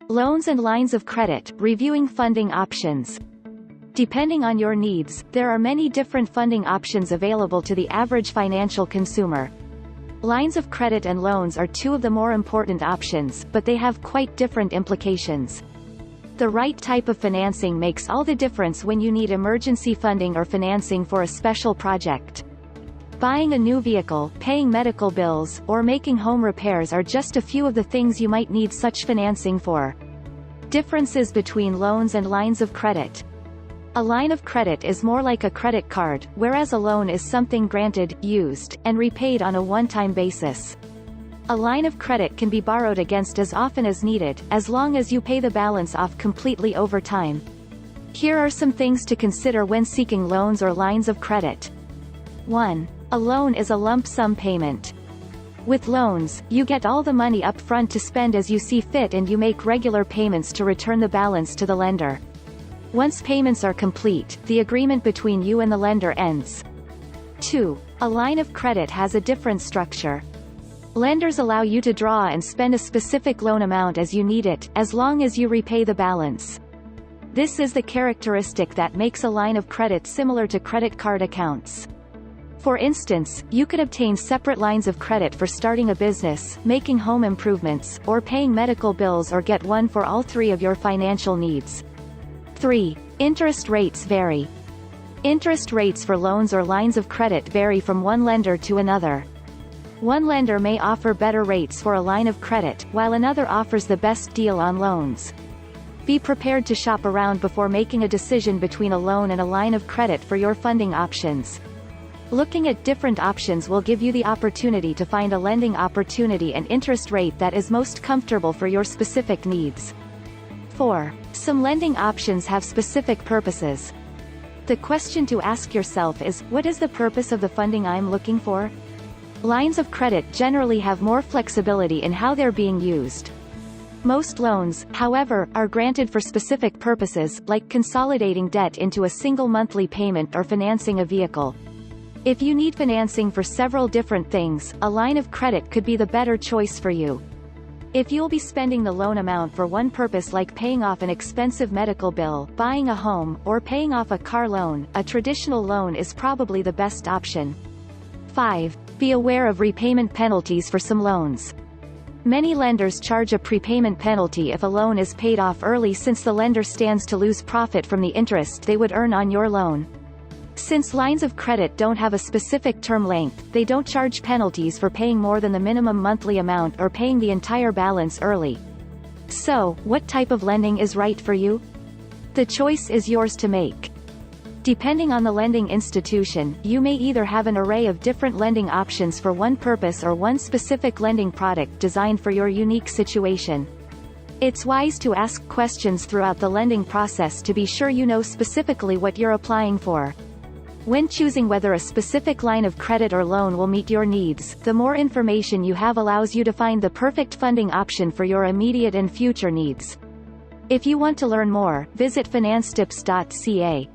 Loans and lines of credit, reviewing funding options. Depending on your needs, there are many different funding options available to the average financial consumer. Lines of credit and loans are two of the more important options, but they have quite different implications. The right type of financing makes all the difference when you need emergency funding or financing for a special project. Buying a new vehicle, paying medical bills, or making home repairs are just a few of the things you might need such financing for. Differences between loans and lines of credit. A line of credit is more like a credit card, whereas a loan is something granted, used, and repaid on a one-time basis. A line of credit can be borrowed against as often as needed, as long as you pay the balance off completely over time. Here are some things to consider when seeking loans or lines of credit. 1. A loan is a lump sum payment. With loans, you get all the money up front to spend as you see fit and you make regular payments to return the balance to the lender. Once payments are complete, the agreement between you and the lender ends. 2. A line of credit has a different structure. Lenders allow you to draw and spend a specific loan amount as you need it, as long as you repay the balance. This is the characteristic that makes a line of credit similar to credit card accounts. For instance, you could obtain separate lines of credit for starting a business, making home improvements, or paying medical bills, or get one for all three of your financial needs. 3. Interest rates vary. Interest rates for loans or lines of credit vary from one lender to another. One lender may offer better rates for a line of credit, while another offers the best deal on loans. Be prepared to shop around before making a decision between a loan and a line of credit for your funding options. Looking at different options will give you the opportunity to find a lending opportunity and interest rate that is most comfortable for your specific needs. 4. Some lending options have specific purposes. The question to ask yourself is, what is the purpose of the funding I'm looking for? Lines of credit generally have more flexibility in how they're being used. Most loans, however, are granted for specific purposes, like consolidating debt into a single monthly payment or financing a vehicle. If you need financing for several different things, a line of credit could be the better choice for you. If you'll be spending the loan amount for one purpose like paying off an expensive medical bill, buying a home, or paying off a car loan, a traditional loan is probably the best option. 5. Be aware of repayment penalties for some loans. Many lenders charge a prepayment penalty if a loan is paid off early, since the lender stands to lose profit from the interest they would earn on your loan. Since lines of credit don't have a specific term length, they don't charge penalties for paying more than the minimum monthly amount or paying the entire balance early. So, what type of lending is right for you? The choice is yours to make. Depending on the lending institution, you may either have an array of different lending options for one purpose or one specific lending product designed for your unique situation. It's wise to ask questions throughout the lending process to be sure you know specifically what you're applying for. When choosing whether a specific line of credit or loan will meet your needs, the more information you have allows you to find the perfect funding option for your immediate and future needs. If you want to learn more, visit financetips.ca.